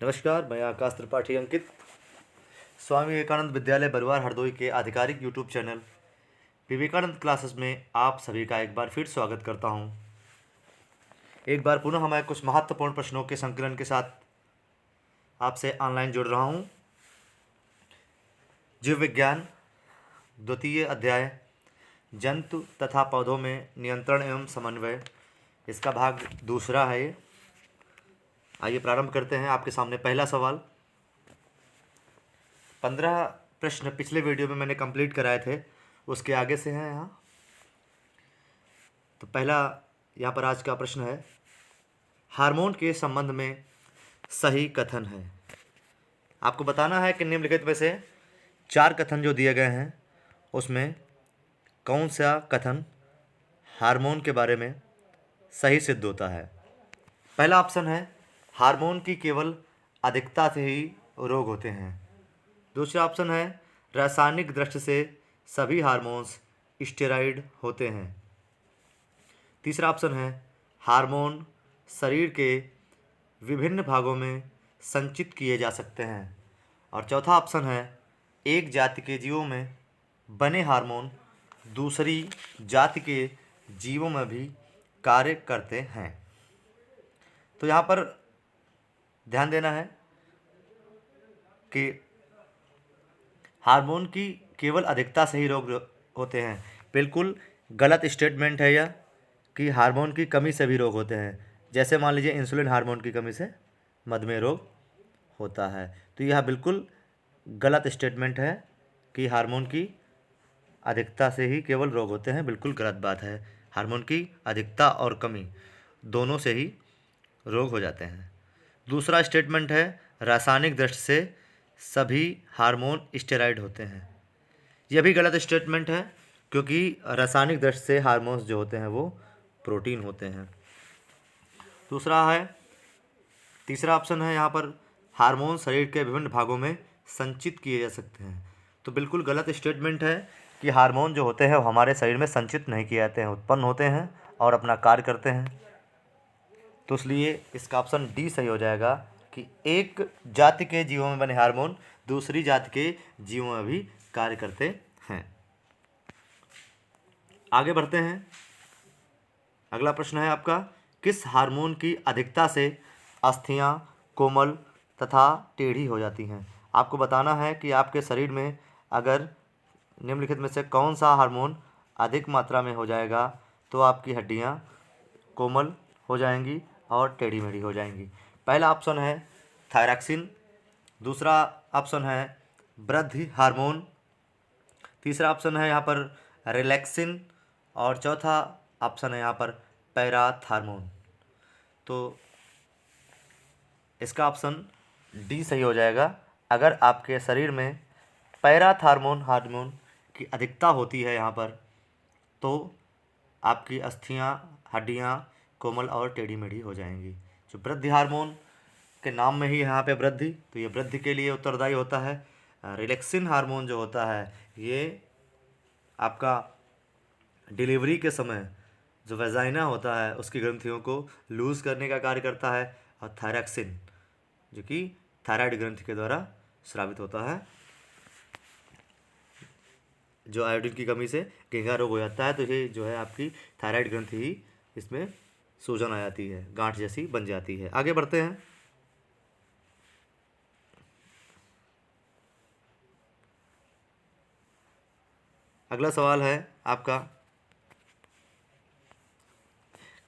नमस्कार, मैं आकाश त्रिपाठी अंकित स्वामी विवेकानंद विद्यालय बरुआर हरदोई के आधिकारिक यूट्यूब चैनल विवेकानंद क्लासेस में आप सभी का एक बार फिर स्वागत करता हूं। एक बार पुनः मैं कुछ महत्वपूर्ण प्रश्नों के संकलन के साथ आपसे ऑनलाइन जुड़ रहा हूं। जीव विज्ञान द्वितीय अध्याय जंतु तथा पौधों में नियंत्रण एवं समन्वय, इसका भाग दूसरा है ये। आइए प्रारंभ करते हैं। आपके सामने पहला सवाल। 15 प्रश्न पिछले वीडियो में मैंने कंप्लीट कराए थे, उसके आगे से हैं यहाँ। तो पहला यहाँ पर आज का प्रश्न है, हार्मोन के संबंध में सही कथन है। आपको बताना है कि निम्नलिखित में से 4 कथन जो दिए गए हैं उसमें कौन सा कथन हार्मोन के बारे में सही सिद्ध होता है। पहला ऑप्शन है, हार्मोन की केवल अधिकता से ही रोग होते हैं। दूसरा ऑप्शन है, रासायनिक दृष्टि से सभी हार्मोन्स स्टेरॉइड होते हैं। तीसरा ऑप्शन है, हार्मोन शरीर के विभिन्न भागों में संचित किए जा सकते हैं। और चौथा ऑप्शन है, एक जाति के जीवों में बने हार्मोन दूसरी जाति के जीवों में भी कार्य करते हैं। तो यहाँ पर ध्यान देना है कि हार्मोन की केवल अधिकता से ही रोग होते हैं। बिल्कुल गलत स्टेटमेंट है यह कि हार्मोन की कमी से भी रोग होते हैं। जैसे मान लीजिए इंसुलिन हार्मोन की कमी से मधुमेह रोग होता है, तो यह बिल्कुल गलत स्टेटमेंट है कि हार्मोन की अधिकता से ही केवल रोग होते हैं। बिल्कुल गलत बात है। हार्मोन की अधिकता और कमी दोनों से ही रोग हो जाते हैं। दूसरा स्टेटमेंट है, रासायनिक दृष्टि से सभी हार्मोन स्टेरॉइड होते हैं। यह भी गलत स्टेटमेंट है, क्योंकि रासायनिक दृष्टि से हार्मोन्स जो होते हैं वो प्रोटीन होते हैं। तीसरा ऑप्शन है यहाँ पर, हार्मोन शरीर के विभिन्न भागों में संचित किए जा सकते हैं। तो बिल्कुल गलत स्टेटमेंट है कि हार्मोन जो होते हैं वो हमारे शरीर में संचित नहीं किए जाते हैं, उत्पन्न होते हैं और अपना कार्य करते हैं। तो इसलिए इसका ऑप्शन डी सही हो जाएगा कि एक जाति के जीवों में बने हार्मोन दूसरी जाति के जीवों में भी कार्य करते हैं। आगे बढ़ते हैं। अगला प्रश्न है आपका, किस हार्मोन की अधिकता से अस्थियां कोमल तथा टेढ़ी हो जाती हैं। आपको बताना है कि आपके शरीर में अगर निम्नलिखित में से कौन सा हार्मोन अधिक मात्रा में हो जाएगा तो आपकी हड्डियां कोमल हो जाएंगी और टेढ़ी मेढ़ी हो जाएंगी। पहला ऑप्शन है थायरॉक्सिन, दूसरा ऑप्शन है वृद्धि हार्मोन, तीसरा ऑप्शन है यहाँ पर रिलैक्सिन और चौथा ऑप्शन है यहाँ पर पैराथार्मोन। तो इसका ऑप्शन डी सही हो जाएगा। अगर आपके शरीर में पैराथार्मोन हार्मोन की अधिकता होती है यहाँ पर, तो आपकी अस्थियाँ हड्डियाँ कोमल और टेढ़ी मेढ़ी हो जाएंगी। जो वृद्धि हार्मोन के नाम में ही यहाँ पे वृद्धि, तो ये वृद्धि के लिए उत्तरदायी होता है। रिलैक्सिन हार्मोन जो होता है ये आपका डिलीवरी के समय जो वेजाइना होता है उसकी ग्रंथियों को लूज़ करने का कार्य करता है। और थायरॉक्सिन जो कि थायराइड ग्रंथि के द्वारा स्रावित होता है। जो आयोडीन की कमी से घेंघा रोग हो जाता है, तो ये जो है आपकी थायराइड ग्रंथि ही इसमें सूजन आ जाती है, गांठ जैसी बन जाती है। आगे बढ़ते हैं। अगला सवाल है आपका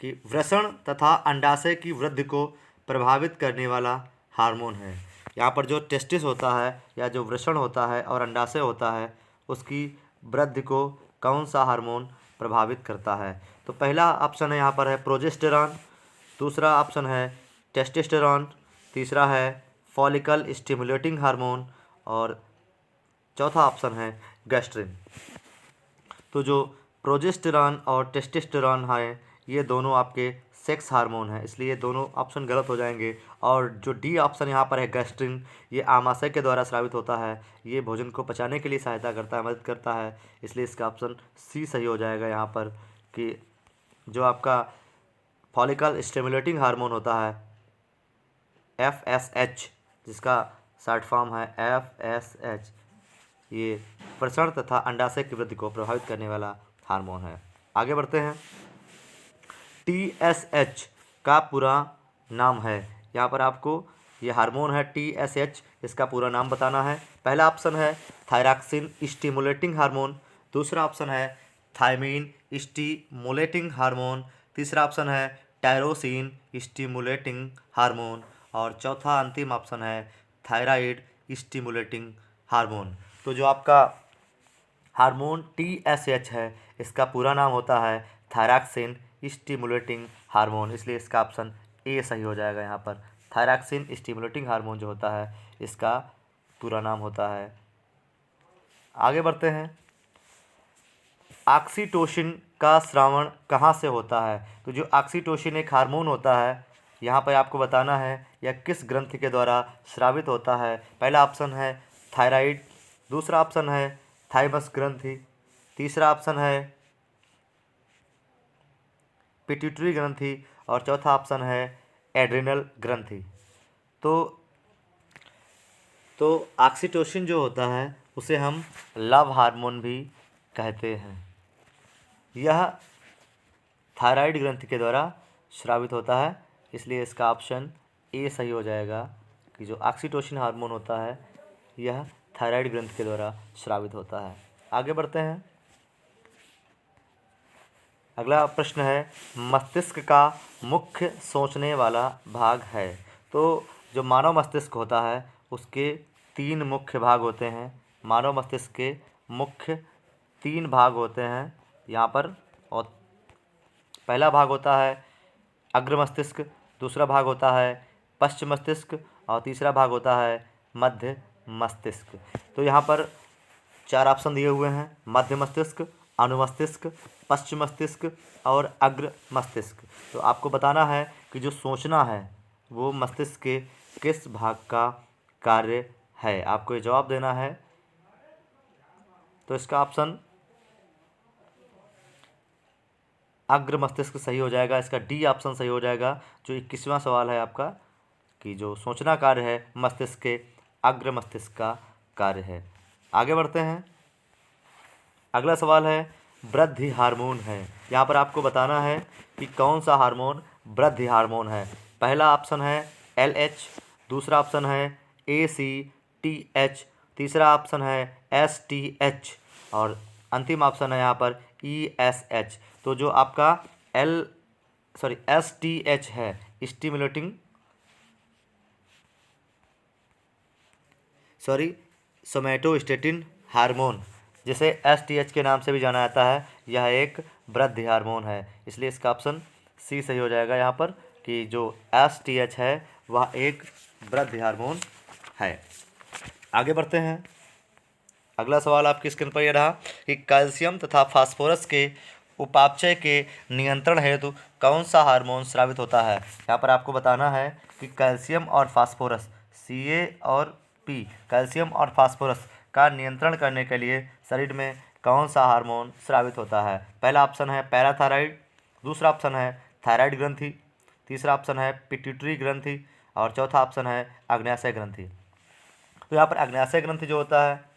कि वृषण तथा अंडाशय की वृद्धि को प्रभावित करने वाला हार्मोन है। यहाँ पर जो टेस्टिस होता है या जो वृषण होता है और अंडाशय होता है उसकी वृद्धि को कौन सा हार्मोन प्रभावित करता है। तो पहला ऑप्शन है यहाँ पर है प्रोजेस्टेरॉन, दूसरा ऑप्शन है टेस्टोस्टेरॉन, तीसरा है फॉलिकल स्टिमुलेटिंग हार्मोन और चौथा ऑप्शन है गैस्ट्रिन। तो जो प्रोजेस्टेरॉन और टेस्टोस्टेरॉन है ये दोनों आपके सेक्स हार्मोन हैं, इसलिए दोनों ऑप्शन गलत हो जाएंगे। और जो डी ऑप्शन यहाँ पर है गैस्ट्रिन, ये आमाशय के द्वारा स्रावित होता है, ये भोजन को पचाने के लिए सहायता करता है, मदद करता है, इसलिए इसका ऑप्शन सी सही हो जाएगा यहाँ पर कि जो आपका फॉलिकल स्टिमुलेटिंग हार्मोन होता है FSH जिसका शॉर्ट फॉर्म है FSH। ये प्रसरण तथा अंडाशय की वृद्धि को प्रभावित करने वाला हार्मोन है। आगे बढ़ते हैं। TSH का पूरा नाम है। यहाँ पर आपको ये हार्मोन है TSH, इसका पूरा नाम बताना है। पहला ऑप्शन है थायरॉक्सिन स्टिमुलेटिंग हार्मोन, दूसरा ऑप्शन है थायमीन स्टिमुलेटिंग हार्मोन, तीसरा ऑप्शन है टायरोसिन स्टिमुलेटिंग हार्मोन और चौथा अंतिम ऑप्शन है थायराइड स्टिमुलेटिंग हार्मोन। तो जो आपका हार्मोन TSH है, इसका पूरा नाम होता है थायरॉक्सिन स्टिमुलेटिंग हार्मोन, इसलिए इसका ऑप्शन ए सही हो जाएगा। यहाँ पर थायरॉक्सिन स्टिमुलेटिंग हार्मोन जो होता है, इसका पूरा नाम होता है। आगे बढ़ते हैं। ऑक्सीटोसिन का स्रावण कहाँ से होता है? तो जो ऑक्सीटोसिन एक हार्मोन होता है, यहाँ पर आपको बताना है यह किस ग्रंथि के द्वारा स्रावित होता है। पहला ऑप्शन है थायराइड, दूसरा ऑप्शन है थाइमस ग्रंथि, तीसरा ऑप्शन है पिट्यूटरी ग्रंथि और चौथा ऑप्शन है एड्रिनल ग्रंथि। तो ऑक्सीटोसिन जो होता है उसे हम लव हार्मोन भी कहते हैं। यह थायराइड ग्रंथि के द्वारा स्रावित होता है, इसलिए इसका ऑप्शन ए सही हो जाएगा कि जो ऑक्सीटोसिन हार्मोन होता है यह थायराइड ग्रंथि के द्वारा स्रावित होता है। आगे बढ़ते हैं। अगला प्रश्न है, मस्तिष्क का मुख्य सोचने वाला भाग है। तो जो मानव मस्तिष्क होता है उसके 3 मुख्य भाग होते हैं। मानव मस्तिष्क के मुख्य 3 भाग होते हैं यहाँ पर, और पहला भाग होता है अग्र मस्तिष्क, दूसरा भाग होता है पश्च मस्तिष्क और तीसरा भाग होता है मध्य मस्तिष्क। तो यहाँ पर 4 ऑप्शन दिए हुए हैं, मध्य मस्तिष्क, अनुमस्तिष्क, पश्चिम मस्तिष्क और अग्र मस्तिष्क। तो आपको बताना है कि जो सोचना है वो मस्तिष्क के किस भाग का कार्य है, आपको ये जवाब देना है। तो इसका ऑप्शन अग्र मस्तिष्क सही हो जाएगा, इसका डी ऑप्शन सही हो जाएगा। जो 21वां सवाल है आपका कि जो सोचना कार्य है मस्तिष्क के अग्र मस्तिष्क का कार्य है। आगे बढ़ते हैं। अगला सवाल है वृद्धि हार्मोन है। यहाँ पर आपको बताना है कि कौन सा हार्मोन वृद्धि हार्मोन है। पहला ऑप्शन है LH, दूसरा ऑप्शन है ACTH, तीसरा ऑप्शन है STH और अंतिम ऑप्शन है यहाँ पर ESH। तो जो आपका STH है सोमैटोस्टेटिन हार्मोन, जिसे STH के नाम से भी जाना जाता है, यह एक वृद्धि हार्मोन है, इसलिए इसका ऑप्शन सी सही हो जाएगा यहाँ पर कि जो STH है वह एक वृद्धि हार्मोन है। आगे बढ़ते हैं। अगला सवाल आपकी स्क्रीन पर यह रहा कि कैल्शियम तथा फास्फोरस के उपापचय के नियंत्रण हेतु कौन सा हार्मोन स्रावित होता है। यहाँ पर आपको बताना है कि कैल्शियम और फास्फोरस Ca और P, कैल्शियम और फास्फोरस का नियंत्रण करने के लिए शरीर में कौन सा हार्मोन स्रावित होता है। पहला ऑप्शन है पैराथायराइड, दूसरा ऑप्शन है थायराइड ग्रंथि, तीसरा ऑप्शन है पिट्यूटरी ग्रंथि और चौथा ऑप्शन है अग्न्याशय ग्रंथि। तो यहाँ पर अग्न्याशय ग्रंथि जो होता है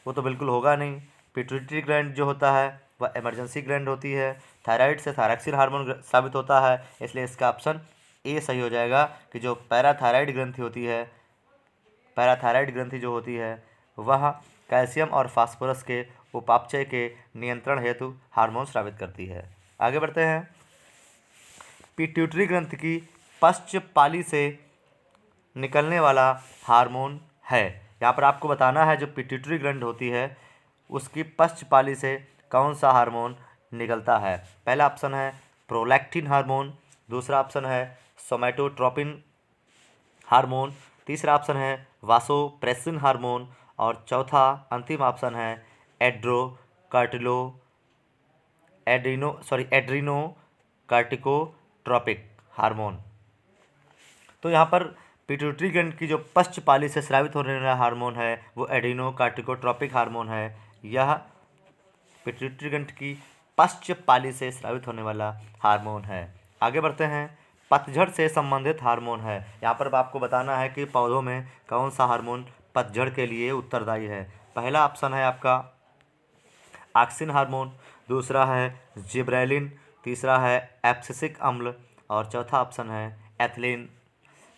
वो तो बिल्कुल होगा नहीं। पिट्यूटरी ग्लैंड जो होता है वह इमरजेंसी ग्लैंड होती है। थायराइड से थायरॉक्सिन हार्मोन साबित होता है, इसलिए इसका ऑप्शन ए सही हो जाएगा कि जो पैराथायराइड ग्रंथि होती है, पैराथायराइड ग्रंथि जो होती है वह कैल्शियम और फास्फोरस के उपापचय के नियंत्रण हेतु हार्मोन स्रावित करती है। आगे बढ़ते हैं। पिट्यूटरी ग्रंथि की पश्च पाली से निकलने वाला हार्मोन है। यहाँ पर आपको बताना है जो पिट्यूटरी ग्लैंड होती है उसकी पश्च पाली से कौन सा हार्मोन निकलता है। पहला ऑप्शन है प्रोलैक्टिन हार्मोन, दूसरा ऑप्शन है सोमैटोट्रोपिन हार्मोन, तीसरा ऑप्शन है वासोप्रेसिन हार्मोन और चौथा अंतिम ऑप्शन है एड्रीनोकार्टिकोट्रोपिक हार्मोन। तो यहाँ पर पिट्यूटरी ग्लैंड की जो पश्च पाली से स्रावित होने वाला हार्मोन है वो एड्रीनोकार्टिकोट्रोपिक हार्मोन है। यह पिट्यूटरी ग्लैंड की पश्च पाली से स्रावित होने वाला हार्मोन है। आगे बढ़ते हैं। पतझड़ से संबंधित हार्मोन है। यहाँ पर आपको बताना है कि पौधों में कौन सा हार्मोन पतझड़ के लिए उत्तरदायी है। पहला ऑप्शन है आपका ऑक्सिन हार्मोन, दूसरा है जिब्रेलिन, तीसरा है एब्सिसिक अम्ल और चौथा ऑप्शन है एथिलीन।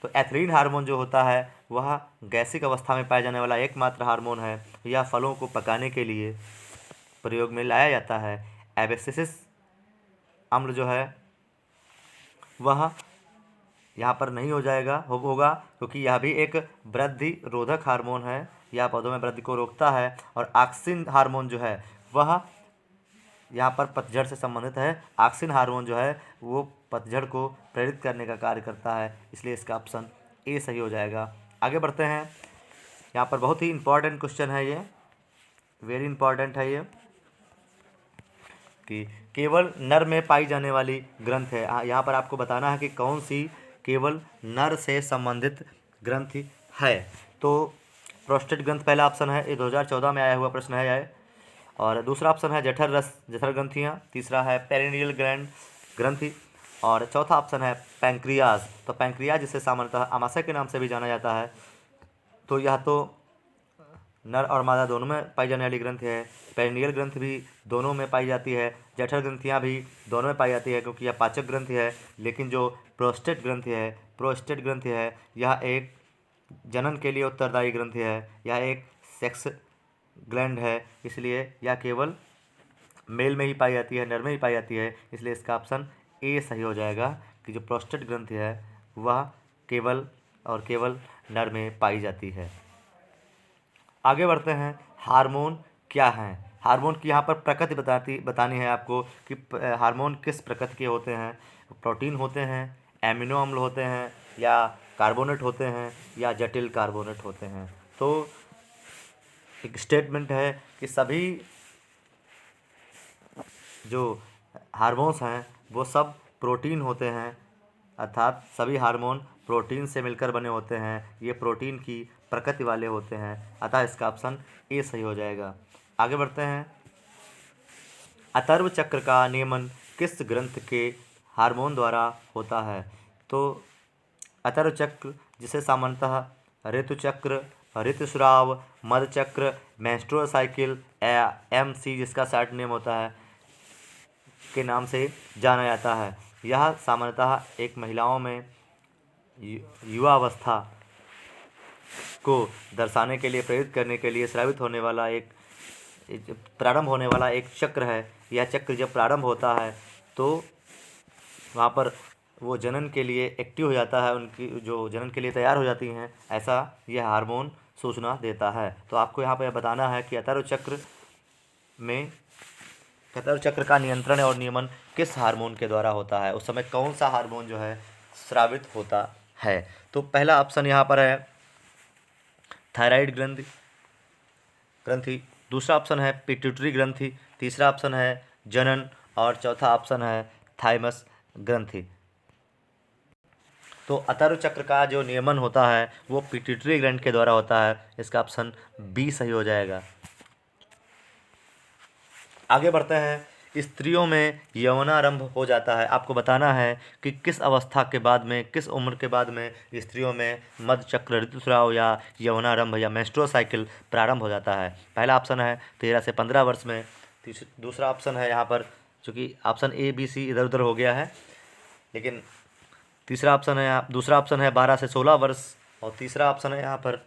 तो एथिलीन हार्मोन जो होता है वह गैसिक अवस्था में पाया जाने वाला एकमात्र हार्मोन है। यह फलों को पकाने के लिए प्रयोग में लाया जाता है। एब्सिसिक अम्ल जो है वह यहाँ पर नहीं हो जाएगा होगा, क्योंकि यह भी एक वृद्धि रोधक हार्मोन है, यह पौधों में वृद्धि को रोकता है। और ऑक्सिन हार्मोन जो है वह यहाँ पर पतझड़ से संबंधित है। ऑक्सिन हार्मोन जो है वो पतझड़ को प्रेरित करने का कार्य करता है, इसलिए इसका ऑप्शन ए सही हो जाएगा। आगे बढ़ते हैं। यहाँ पर बहुत ही इंपॉर्टेंट क्वेश्चन है, ये वेरी इंपॉर्टेंट है ये, कि केवल नर में पाई जाने वाली ग्रंथ है। यहाँ पर आपको बताना है कि कौन सी केवल नर से संबंधित ग्रंथि है। तो प्रोस्टेट ग्रंथ पहला ऑप्शन है, ये 2014 में आया हुआ प्रश्न है यह। और दूसरा ऑप्शन है जठर ग्रंथियाँ, तीसरा है पेरिनियल ग्लैंड ग्रंथि और चौथा ऑप्शन है पैंक्रियाज। तो पैंक्रियाज जिसे सामान्यतः आमाशय के नाम से भी जाना जाता है। तो यह तो नर और मादा दोनों में पाई जाने वाली ग्रंथि है। पेरिनियल ग्रंथि भी दोनों में पाई जाती है, जठर ग्रंथियाँ भी दोनों में पाई जाती है, क्योंकि यह पाचक ग्रंथि है। लेकिन जो प्रोस्टेट ग्रंथि है यह एक जनन के लिए उत्तरदायी ग्रंथि है, यह एक सेक्स ग्लैंड है, इसलिए यह केवल मेल में ही पाई जाती है, नर में ही पाई जाती है। इसलिए इसका ऑप्शन ए सही हो जाएगा कि जो प्रोस्टेट ग्रंथि है वह केवल और केवल नर में पाई जाती है। आगे बढ़ते हैं। हार्मोन क्या हैं? हार्मोन की यहाँ पर प्रकृति बतानी है आपको कि हार्मोन किस प्रकृति के होते हैं। प्रोटीन होते हैं, एमिनो अम्ल होते हैं, या कार्बोनेट होते हैं, या जटिल कार्बोनेट होते हैं। तो एक स्टेटमेंट है कि सभी जो हार्मोन्स हैं वो सब प्रोटीन होते हैं, अर्थात सभी हार्मोन प्रोटीन से मिलकर बने होते हैं, ये प्रोटीन की प्रकृति वाले होते हैं, अतः इसका ऑप्शन ए सही हो जाएगा। आगे बढ़ते हैं। अतर्व चक्र का नियमन किस ग्रंथ के हार्मोन द्वारा होता है? तो अतर्व चक्र जिसे सामान्यतः ऋतुचक्र, ऋतुस्राव, मधुचक्र, मेंस्ट्रुअल साइकिल या MC जिसका शॉर्ट नेम होता है के नाम से जाना जाता है। यह सामान्यतः एक महिलाओं में युवावस्था को दर्शाने के लिए, प्रेरित करने के लिए स्रावित होने वाला एक प्रारंभ होने वाला एक चक्र है। यह चक्र जब प्रारंभ होता है तो वहाँ पर वो जनन के लिए एक्टिव हो जाता है, उनकी जो जनन के लिए तैयार हो जाती हैं, ऐसा यह हार्मोन सूचना देता है। तो आपको यहाँ पर बताना है कि अतर्व चक्र का नियंत्रण और नियमन किस हार्मोन के द्वारा होता है, उस समय कौन सा हार्मोन जो है स्रावित होता है। तो पहला ऑप्शन यहाँ पर है थायराइड ग्रंथि, दूसरा ऑप्शन है पिट्यूटरी ग्रंथि, तीसरा ऑप्शन है जनन और चौथा ऑप्शन है थाइमस ग्रंथि। तो अतर्व चक्र का जो नियमन होता है वो पिट्यूटरी ग्लैंड के द्वारा होता है, इसका ऑप्शन बी सही हो जाएगा। आगे बढ़ते हैं। स्त्रियों में यौनारंभ हो जाता है। आपको बताना है कि किस अवस्था के बाद में, किस उम्र के बाद में स्त्रियों में मधुचक्र, ऋतुस्राव या यौनारंभ या मेंस्ट्रुअल साइकिल प्रारंभ हो जाता है। पहला ऑप्शन है 13 से 15 वर्ष में, दूसरा ऑप्शन है यहाँ पर, चूँकि ऑप्शन A B C इधर उधर हो गया है, लेकिन दूसरा ऑप्शन है 12 से 16 वर्ष, और तीसरा ऑप्शन है यहाँ पर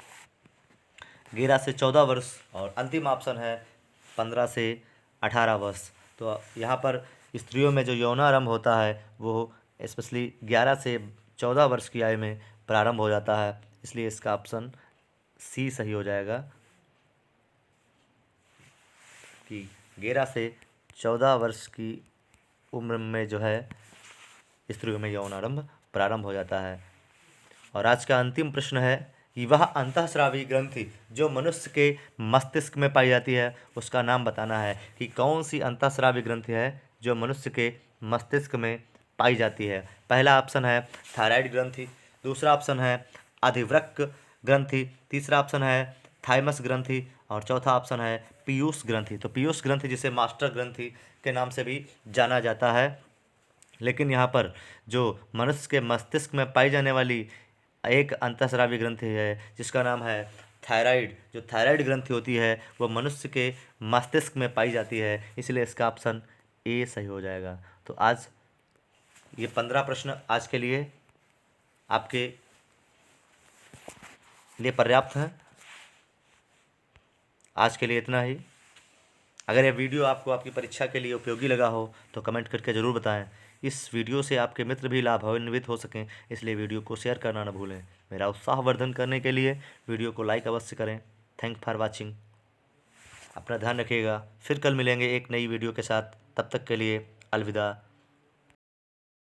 11 से 14 वर्ष, और अंतिम ऑप्शन है 15 से 18 वर्ष। तो यहाँ पर स्त्रियों में जो यौनारंभ होता है वो स्पेशली 11 से 14 वर्ष की आयु में प्रारंभ हो जाता है, इसलिए इसका ऑप्शन सी सही हो जाएगा कि 11 से 14 वर्ष की उम्र में जो है स्त्रियों में यौनारंभ प्रारंभ हो जाता है। और आज का अंतिम प्रश्न है कि वह अंतःस्रावी ग्रंथि जो मनुष्य के मस्तिष्क में पाई जाती है उसका नाम बताना है कि कौन सी अंतःस्रावी ग्रंथि है जो मनुष्य के मस्तिष्क में पाई जाती है। पहला ऑप्शन है थायराइड ग्रंथि, दूसरा ऑप्शन है अधिवृक्क ग्रंथि, तीसरा ऑप्शन है थाइमस ग्रंथि और चौथा ऑप्शन है पीयूष ग्रंथि। तो पीयूष ग्रंथि जिसे मास्टर ग्रंथि के नाम से भी जाना जाता है, लेकिन यहाँ पर जो मनुष्य के मस्तिष्क में पाई जाने वाली एक अंतःस्रावी ग्रंथि है जिसका नाम है थायराइड, जो थायराइड ग्रंथि होती है वो मनुष्य के मस्तिष्क में पाई जाती है, इसलिए इसका ऑप्शन ए सही हो जाएगा। तो आज ये 15 प्रश्न आज के लिए आपके लिए पर्याप्त हैं। आज के लिए इतना ही। अगर यह वीडियो आपको आपकी परीक्षा के लिए उपयोगी लगा हो तो कमेंट करके ज़रूर बताएं। इस वीडियो से आपके मित्र भी लाभान्वित हो सकें, इसलिए वीडियो को शेयर करना न भूलें। मेरा उत्साहवर्धन करने के लिए वीडियो को लाइक अवश्य करें। Thank for watching. अपना ध्यान रखिएगा। फिर कल मिलेंगे एक नई वीडियो के साथ। तब तक के लिए अलविदा।